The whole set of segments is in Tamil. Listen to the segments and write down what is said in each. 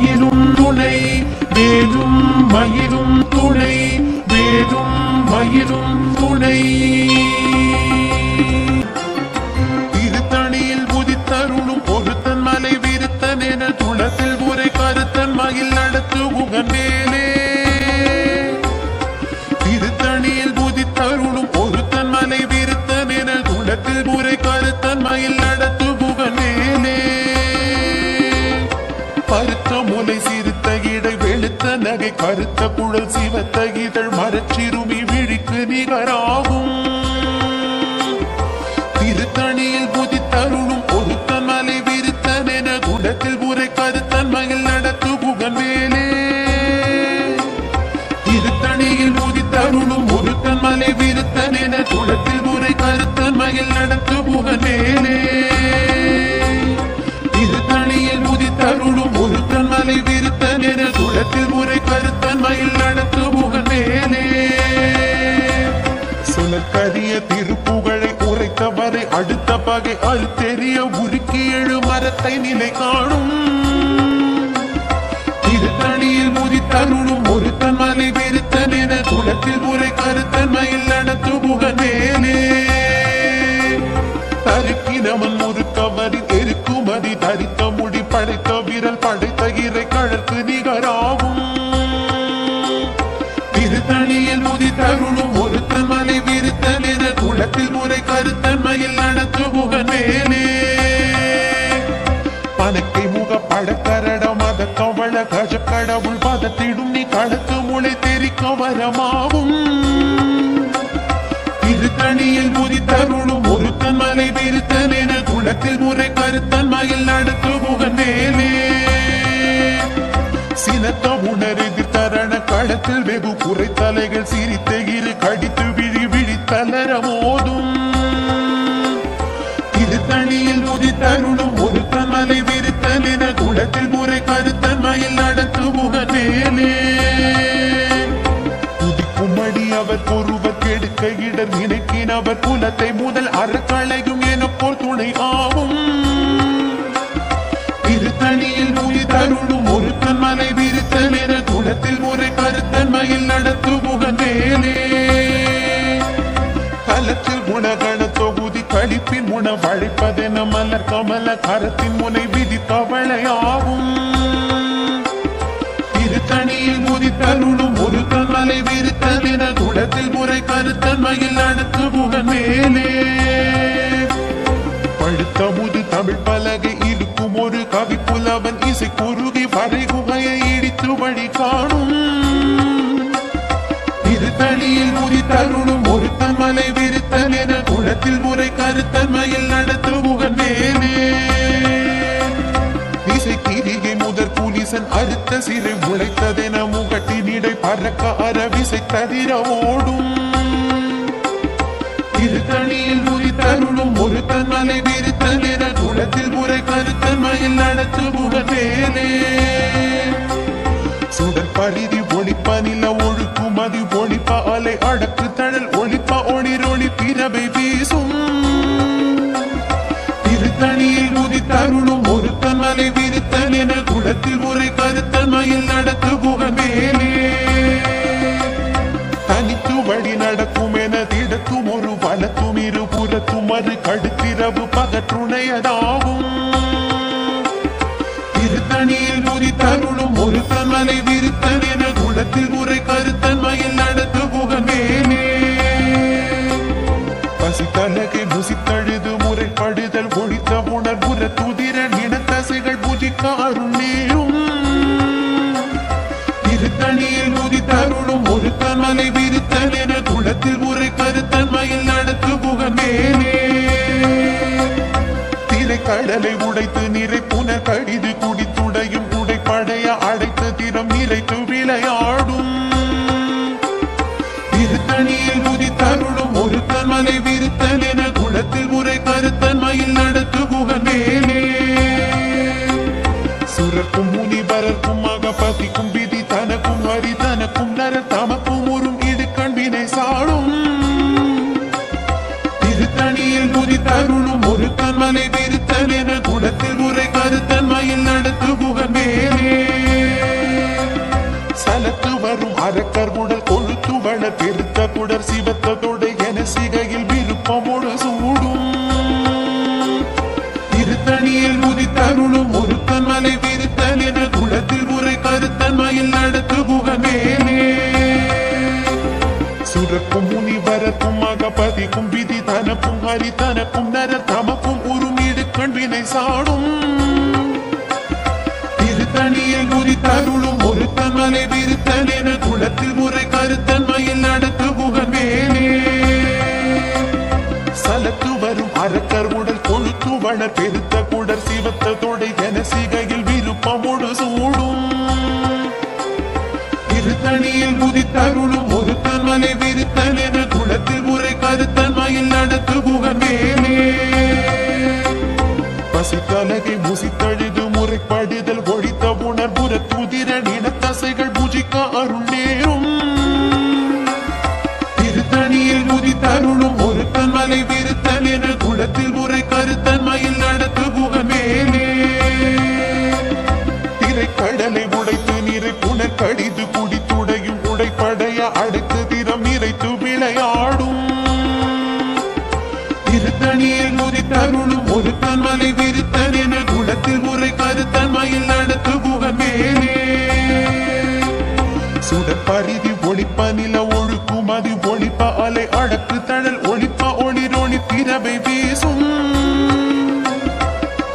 மயிலும் துணை வேலும் மயிலும் துணை வேலும் மயிலும் துணை திருத்தணியில் உதித்தருளும் ஒருத்தன் மலை விருத்தன் என துளத்தில் உரை கருத்தன் மயில் நடத்து உகந்தேனே திருத்தணியில் உதித்தருளும் ஒருத்தன் மலை விருத்தன் என துளத்தில் உரை கருத்தன் மயில் நடத்து உகந்தேனே பருத்த முலை சிறுத்த இடை வெளுத்த நகை கருத்த குழல் சிவத்த இதழ் மரச்சிறுமி விழிக்கு நிகராகும் திருத்தணியில் புதித்தருளும் ஒருத்தன் மலை விருத்தன் என குடத்தில் உரை கருத்தன் மயில் நடத்து புகன்வேலே திருத்தணியில் புதித்தருளும் ஒருத்தன் மலை விருத்தன் என குடத்தில் உரை கருத்தன் மயில் நடத்து புகன்வேலே திருத்தணியில் உதித்தருளும் ஒருத்தன் மலை விருத்தன் என குலத்தில் உரை கருத்தன் மயில் நடத்து புகழ்வேலே சுழற்கரிய திருப்புகழை உரைத்தவரை அடுத்த பகை அழுத்தெறிய உருக்கி எழு மரத்தை நிலை காணும் திருத்தணியில் உதித்தருளும் ஒருத்தன் மலை விருத்தன் என குலத்தில் உரை கருத்தன் மயில் நடத்து புகழ்வேலே தருக்கினவன் முறுக்கவரின் எருக்குமதி தரித்த முடி படைத்த விரல் படைத்த இறை கழற்கு நிகராகும் திருத்தணியில் முதித்தருளும் ஒருத்தன் மலை விருத்தன் என குளத்தில் முறை கருத்தன் மயில் நடத்து புகழ்வேலே பனக்கை முக படக்கரட மத கவள கஜ கடவுள் பதத்திடும் நீ களத்து முளை தெரிக்க வரமாகும் திருத்தணியில் புதித்தருளும் ஒருத்தன் மலை விருத்தன் என குளத்தில் முறை கருத்தன் மயில் நடத்து புகழ்வேலே சினத்த உணரெதிர் தரண களத்தில் வெகு குறை தலைகள் சிரித்த இரு கடித்து விழி விழித்தளர மோதும் திருத்தணியில் புதித்தருளும் ஒருத்தன் மலை விருத்தன் என குளத்தில் முறை கருத்தன் மயில் நடத்து புகழ்வேலே குமடி அவர் ஒருவர் கெடுக்க இடர் நினைக்கின் அவர் குலத்தை முதல் அறக்களையும் என போல் துணை ஆகும் திருத்தணியில் உயிர்த்தருளும் ஒருத்தன் மலை விருத்தன் என குலத்தில் முறை கருத்தன் மயில் நடத்து புகழ்வேலே கலத்தில் குணகண தொகுதி கழிப்பின் உணவழைப்பதென மலர் கமல கரத்தின் முனை விதித்தவளையாகும் திருத்தணியில் முதித்தருளும் ஒருத்தன் மலை விருத்தன் என குளத்தில் முறை கருத்தன் மயில் நடத்து புகழ்வேலே பழுத்த முது தமிழ் பலகை இருக்கும் ஒரு கவி புலவன் இசை குறுகி வரை குகையை இடித்து வழி காணும் திருத்தணியில் முதித்தருளும் ஒருத்தன் மலை விருத்தன் என குளத்தில் முறை கருத்தன் மயில் நடத்து புகழ்வேலே இசை கிரிகை முதற் புலிசன் அறுத்த சிறை முளைத்ததென முகட்டினிடை பறக்க அரவிசை தவிர ஓடும் திருத்தணியில் உரித்தருளும் ஒருத்தன் மலை விருத்தன் என குளத்தில் முறை கருத்தன் மயில் நடத்து புகழ்வேலே சுடர் பரிதி ஒளிப்ப நில ஒழுக்கும் அது ஒளிப்ப அலை அடக்கு தழல் ஒளிப்ப ஒளிரொளி பிறவை வீசும் திருத்தணியில் உதித்தருளும் ஒருத்தன் மலை விருத்தன் என குளத்தில் முறை கருத்தன் மயில் நடத்து புகழ்வேலே தனித்து வழி நடக்கும் என திடத்தும் ஒரு வலத்தும் இரு புறத்தும் அது கடுத்திரவு பகற்றுணையதாகும் திருத்தணியில் உதித்தருளும் ஒருத்தன் மலை விருத்தன் என குளத்தில் முறை கருத்தன் மயில் நடத்து புகழ்வேலே பசித்தலகை முசித்தழுது முறைப்படுதல் ஒழித்த உணர்வுற துதிரன் இனத்தசைகள் புதிக்க அருளேயும் திருத்தணியில் உதித்தருளும் ஒருத்தன் மலை விருத்தன் என குளத்தில் முறை கருத்தன் மயில் நடத்து புகழ்வேலே திரை கடலை உடைத்து நிறை புனர் கடிது குடித்துடையும் உடைப்படைய அடைத்து திறம் நிறைத்து விளையாடும் திருத்தணியில் உதித்தருளும் ஒருத்தன் மலை விருத்தன் என குளத்தில் முறை கருத்தன் மயில் நடத்து புகழ்வேலே சுரக்கும் முனிவரர்க்கும் மகபதிக்கும் விதி தனக்கும் ஹரி தனக்கும் நர தமக்கும் உறும் இது கண்பினை சாடும் திருத்தணியில் உதித்தருளும் ஒருத்தன் மலை விருத்தன் என குளத்தில் முறை கருத்தன் மயில் நடத்து புகழ்வேலே ஹரி தனக்கும் நர தமக்கும் உருமீடு கண்வினை சாடும் திருத்தணியில் உதித்தருளும் ஒருத்தன் மலை விருத்தன் என குளத்தில் முறை கருத்தன்மையில் நடத்து புகன் வேலே சலத்து வரும் அரக்கர் உடல் கொழுத்து வளர் பெருத்த குடர் சிவத்த தொடை என சிகையில் விருப்பமோடு சூடும் திருத்தணியில் உதித்தருளும் ஒருத்தன் மலை விருத்தன் என குளத்தில் முறை கருத்தன்மையில் நடத்து புகன் வேலே பசித்தலகை முசித்தழுது முறைப்படுதல் ஒழித்த உணர்புற துதிர நினத்தசைகள் பூஜிக்க அருள் நேரும் திருத்தணியில் உதித்தருளும் ஒருத்தன் மலை விருத்தன் என குளத்தில் முறை கருத்தன்மையில் நடத்து புகமேலே திரைக்கடலை உடைத்து நீரை புனர் கடிது குடித்துடையும் உடைப்படைய அடைத்து திறம் நிறைத்து விளையாடும் திருத்தணியில் உதித்தருளும் ஒருத்தன் மலை விருத்தன் என குளத்தில் முறை கருத்தன்மையில் நடத்து புகமேலே சுடற்பரிதி ஒளிப்ப நில ஒழுக்கும் அது ஒளிப்ப அலை அடக்கு தழல் ஒளிப்ப ஒளிரொளி திரவை வீசும்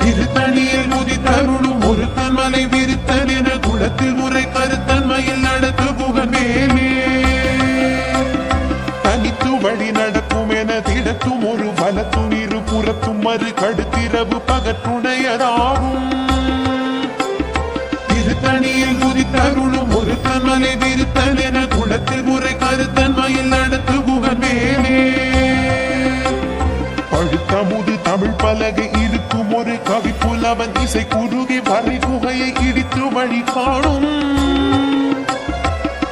திருத்தணியில் உதித்தருளும் ஒருத்தன் மலை விருத்தன் என குளத்தில் முறை கருத்தன்மையில் நடத்து புகமேலே தனித்து வழி நடக்கும் என திடத்தும் ஒரு வலத்தும் இரு புறத்தும் மறு கடுத்திரவு பகற்றுணையதாகும் திருத்தணியில் உதித்தருளும் ஒருத்தன் மலை விருத்தன் என குளத்தில் முறை கருத்தன்மையில் நடத்து புகமேலே பழுத்தமுது தமிழ் பலகை இருக்கும் ஒரு கவி புலவன் இசை குறுகி வரை குகையை இடித்து வழி காணும்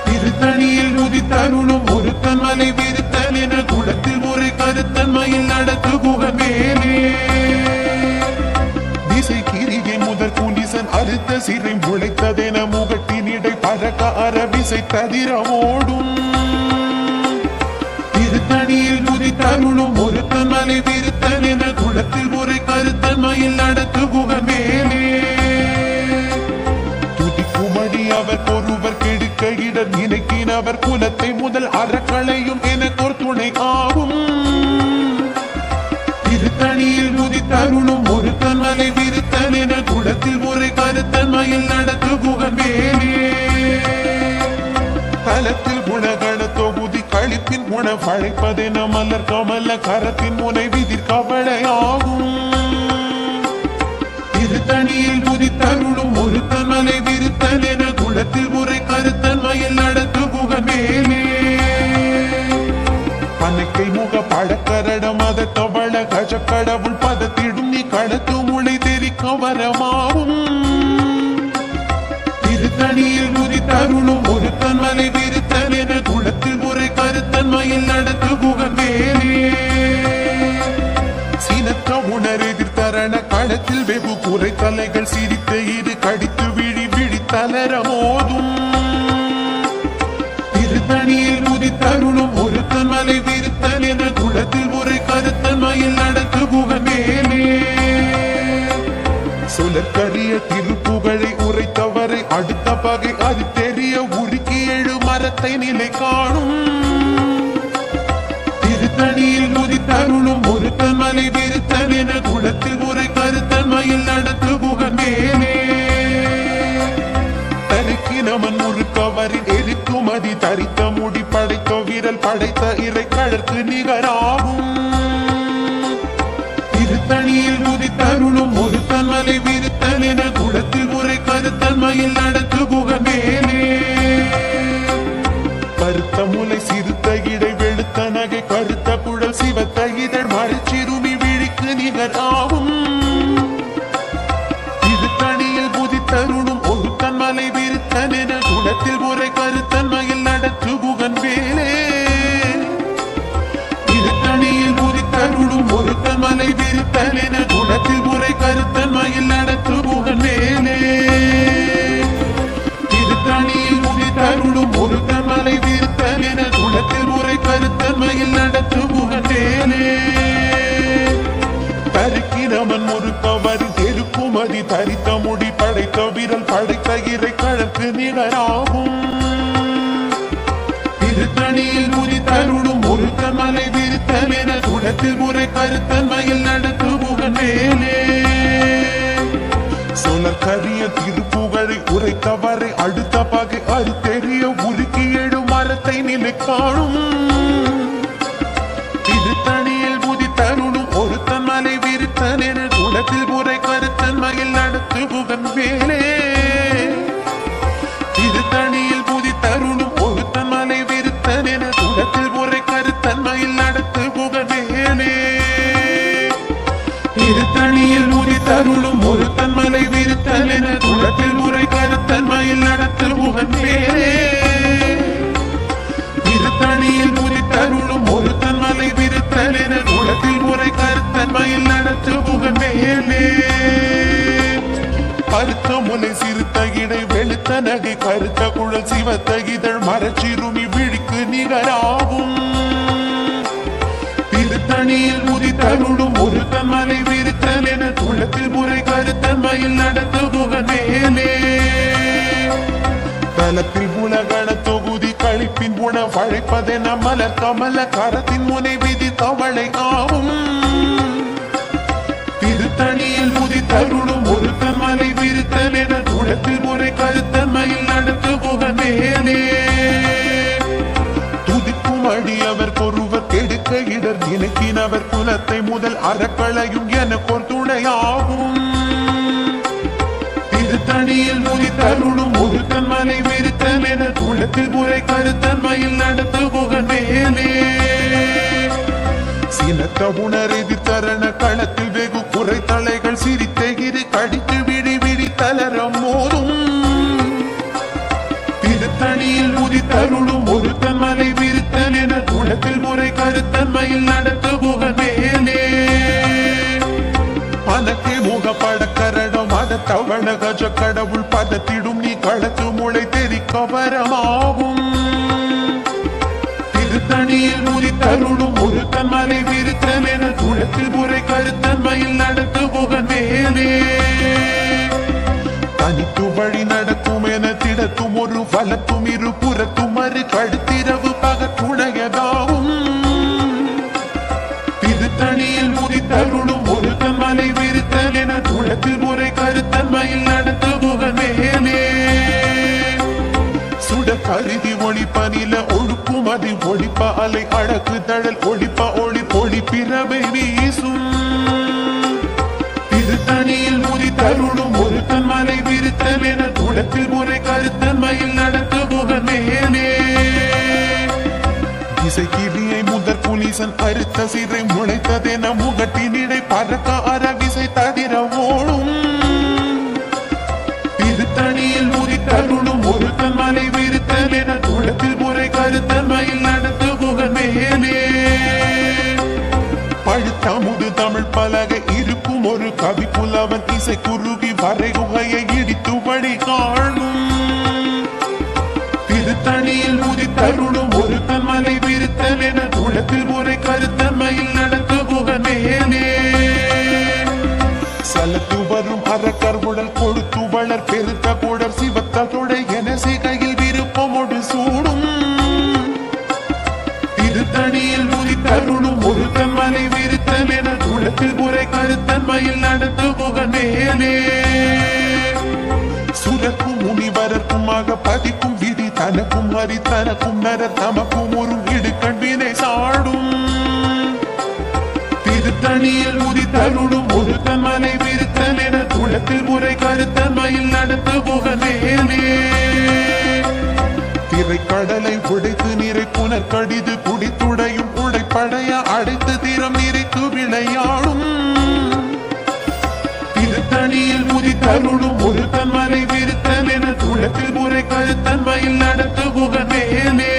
திருத்தணியில் உதித்தருளும் ஒருத்தன் மலை விருத்தன் என குளத்தில் முறை கருத்தன்மையில் நடத்து புகமேலே திசை கிரிகை முதற் குலிசன் அறுத்த சிறை முளைத்ததென முகட்டின் இடை பறக்க அரவிசை ததிரமோடும் திருத்தணியில் உதித்தருளும் ஒருத்தன் மலை விருத்தன் என குளத்தில் முறை கருத்தன்மையில் நடத்து புகமேலே துதிக்குமடி அவர் ஒருவர் கெடுக்க இடர் நினைக்கினவர் குலத்தை முதல் அறக்களையும் எனக்கொரு துணை ஆகும் திருத்தணியில் உதித்தருளும் ஒருத்தன் மலை விருத்தன் என குளத்தில் முறை கருத்தன்மையில் நடத்து புகமேலே தலத்தில் குணகண தொகுதி கழிப்பின் குண பழைப்பதென மலர் கமல கரத்தின் முனை விதிர் கவலையாகும் திருத்தணியில் உதித்தருளும் ஒருத்தன் மலை விருத்தன் என குளத்தில் முறை கருத்தன்மையில் நடத்து புகமேலே பனைக்கை முக பழக்கரடம் அத கவள கஜ கடவுள் பதத்திடும் நீ கடத்து முளை தெரிக்க வரமாவும் திருத்தணியில் உதித்தருளும் ஒருத்தன் மலை விருத்தன் என குளத்தில் முறை கருத்தன்மையில் நடத்து புகமேலே சீனத்த உணர் எதிர்த்தரண களத்தில் வெகு குறை தலைகள் சிரித்த இரு கடித்து விழி விழித்தலர மோதும் திருத்தணியில் உதித்தருளும் ஒருத்தன் மலை விருத்தன் என குளத்தில் முறை கருத்தன்மையில் நடத்து புகமேலே சுழற்கரிய திருப்புகழை உரைத்தவரை அடுத்த பகை அது தெரிய உருக்கி எழு மரத்தை நிலை காணும் திருத்தணியில் உதித்தருளும் ஒருத்தன் மலை விருத்தன் என குளத்தில் முறை கருத்தன்மையில் நடத்து புகமேலே தருக்கினமன் முறுக்கவரின் எரிக்குமதி தரித்த முடி படைத்த விரல் படைத்த இறை கழற்கு நிகராகும் திருத்தணியில் உதித்தருளும் ஒருத்தன் மலை விருத்தன் என குளத்தில் முறை கருத்தன்மையில் நடத்து புகமேலே கருத்த முலை சிறுத்த இடை வெளுத்த நகை கருத்த குழல் சிவத்த இதழ் மறைச்சிறுமி விழிக்கு நிகர் ஆகும் திருத்தணியில் உதித்தருளும் ஒருத்தன் மலை விருத்தன் என குளத்தில் முறை கருத்தன்மையில் நடத்து புகன் வேலே திருத்தணியில் உதித்தருளும் ஒருத்தன் மலை விருத்தன் என குளத்தில் முறை கருத்தன்மையில் நடத்து புகன் வேலே திருத்தணியில் உதித்தருளும் ஒருத்தன் மலை விருத்தன் என குளத்தில் முறை கருத்தன்மையில் நடத்து புகன் வேலே தருக்கினமன் முறுக்கவரின் தெருக்குமதி தரித்த முடி படைத்த விரல் படைத்த இறை கழற்கு நிகராகும் திருத்தணியில் உதித்தருளும் ஒருத்தன் மலை விருத்தன் என குடத்தில் முறை கருத்தன்மையில் நடத்து புகன் மேலே சொலர் கரிய திருப்புகழை உரைத்தவரை அடுத்த பகை அறுத்தெறிய உருக்கி எழும் மரத்தை நிலை காணும் திருத்தணியில் உதித்தருளும் ஒருத்தன் மலை விருத்தன் என குடத்தில் முறை கருத்தன்மையில் நடத்து புகன் மேலே திருத்தணியில் உதித்தருளும் ஒருத்தன் மலை விருத்தன் என குடத்தில் முறை கருத்தன்மையில் நடத்து புகன் மேலே திருத்தணியில் உதித்தருளும் ஒருத்தன் மலை விருத்தன் என குடத்தில் முறை கருத்தன்மையில் நடத்து புகன் மேலே திருத்தணியில் உதித்தருளும் ஒருத்தன் மலை விருத்தன் என குடத்தில் முறை கருத்தன்மையில் நடத்து புகன் மேலே கருத்த முனை சிறுத்த இடை வெளுத்த நகை கருத்த குழல் சிவத்த இதழ் மரச்சிறுமி விழிக்கு நிகராகும் திருத்தணியில் உதித்தருளும் ஒருத்தன் மலை விருத்தன் என குளத்தில் முறை கருத்தன்மையில் நடத்து புகன் மேலே தலத்தில் உலகண தொகுதி கழிப்பின் உண வழைப்பதென மலர் கமல கரத்தின் முனை விதி தவளை ஆகும் திருத்தணியில் உதித்தருளும் ஒருத்தன் மலை விருத்தன் என குளத்தில் முறை கருத்தன்மையில் நடத்து புகன் மேலே துதிக்கும் அடியவர் ஒருவர் கெடுக்க இடர் நினைக்கினவர் குலத்தை முதல் அறக்களையும் எனக்கொரு துணையாகும் திருத்தணியில் உதித்தருளும் ஒருத்தன் மலை விருத்தன் என குளத்தில் முறை கருத்தன்மையில் நடத்து புகன் மேலே சினத்த உணரெதி தரண களத்தில் வெகு குறை தலைகள் சிரித்தெகிரி கடித்து விடி விடி தளரம் மோதும் திருத்தணியில் உதித்தருளும் ஒருத்தன் மலை விருத்தன் என குளத்தில் முறை கருத்தன்மையில் நடத்து புகன் மேலே பதக்கை முகப்பட கரடம் அத தவண கஜ கடவுள் பதத்திடும் நீ களத்து முளை தெரிக்க வரமாகும் திருத்தணியில் உதித்தருளும் ஒருத்தன் மலை விருத்தன் என குளத்தில் முறை கருத்தன்மையில் நடத்து புகன் மேலே தனித்து வழி நடக்கும் என திடத்தும் ஒரு வலத்தும் இரு புறத்தும் மறு கடுத்திரவு பகத்துணையதாகும் திருத்தணியில் உதித்தருளும் ஒருத்தன் மலை விருத்தன் என குளத்தில் முறை கருத்தன்மையில் நடத்து புகன் மேலே சுட கருதி ஒளிப்பனில ஒழுக்கும் அதி ஒளிப்ப அலை அழகு தழல் ஒளிப்ப ஒளி பொழி பிறவை வீசும் திருத்தணியில் உதித்தருளும் ஒருத்தன் மலை விருத்தன் என குளத்தில் முறை கருத்தன்மையில் நடத்து புகன் மேலே இசை கிளியை முதற் புலிசன் அறுத்த சிறை முளைத்ததென முகட்டினிடை பறக்க அறவிசை தவிர ஓடும் திருத்தணியில் உதித்தருளும் ஒருத்தன் மலை விருத்தன் என குளத்தில் முறை கருத்தன்மையில் நடத்து புகன் மேலே பழுத்தமுது தமிழ் பலகை இருக்கும் ஒரு கவி புலவன் இசை குருவி வரை குகையை இடித்து வழி காணும் திருத்தணியில் உதித்தருளும் ஒருத்தன் மலை விருத்தன் என குளத்தில் முறை கருத்தன்மையில் நடத்து புகன் மேலே சலத்து வரும் அறக்கருவுடல் கொடுத்து வளர் பெருத்த குடர் சிவத்த தொடை என சிகையில் விருப்பமோடு சூடும் திருத்தணியில் உதித்தருளும் ஒருத்தன் மலை விருத்தன் என குளத்தில் முறை கருத்தன்மையில் நடத்து புகன் மேலே சுரக்கும் முனிவரக்குமாக பதிக்கும் விதி தனக்கும் அறி தனக்கும் நர தமக்கும் ஒரு இடுக்கண் வினை சாடும் திருத்தணியில் உதித்தருளும் ஒருத்தன் மலை விருத்தன் என குளத்தில் முறை கருத்தன்மையில் நடத்து புகன் மேலே திரைக்கடலை உடைத்து நிறை புனர் கடிது குடித்துடையும் உடைப்படைய அடைத்து திறம் நிறைத்து விளையாடும் திருத்தணியில் உதித்தருளும் ஒருத்தன் மலை விருத்தன் என குளத்தில் முறை கருத்தன்மையில் நடத்து புகன் மேலே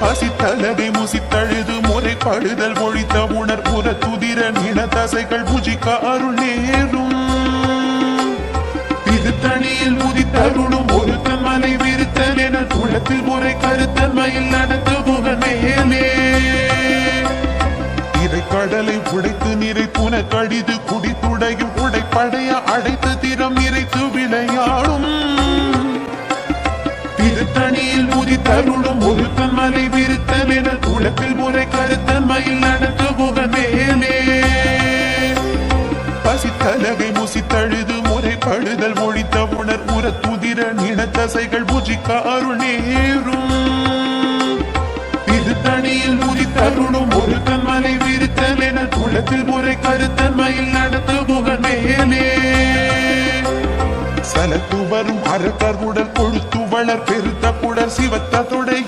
பசித்தலகை முசித்தழுது முறை படுதல் ஒழித்த உணர் புற துதிர நின தசைகள் புஜிக்க அருள் நேரும் திருத்தணியில் உதித்தருளும் ஒருத்தன் மலை விருத்தன் என குளத்தில் முறை கருத்தன்மையில் நடத்து புகன் மேலே கடலை உடைத்து நிறை புன கடிது குடித்துடையும் உடைப்படைய அடைத்து திறம் நிறைத்து விளையாடும் இது தனியில் ஊதி தருளும் ஒருத்தன் மலை விருத்தன் என குளத்தில் முறை கருத்தன் மயில் நடத்து புகன் மேலே பசித்தலகை முசித்தழுது முறைப்படுதல் ஒழித்த உணர் உர துதிர நினத்தசைகள் புஜிக்க அருள் நேரும் இது தனியில் ஊதி தருளும் ஒருத்தன் மலை விருத்தன் என குளத்தில் முறை கருத்தன் மயில் நடத்து புகன் மேலே சலத்து வரும் அரக்கர் உடல் கொழுத்து வளர் பெருத்த புடர் சிவத்த தொடை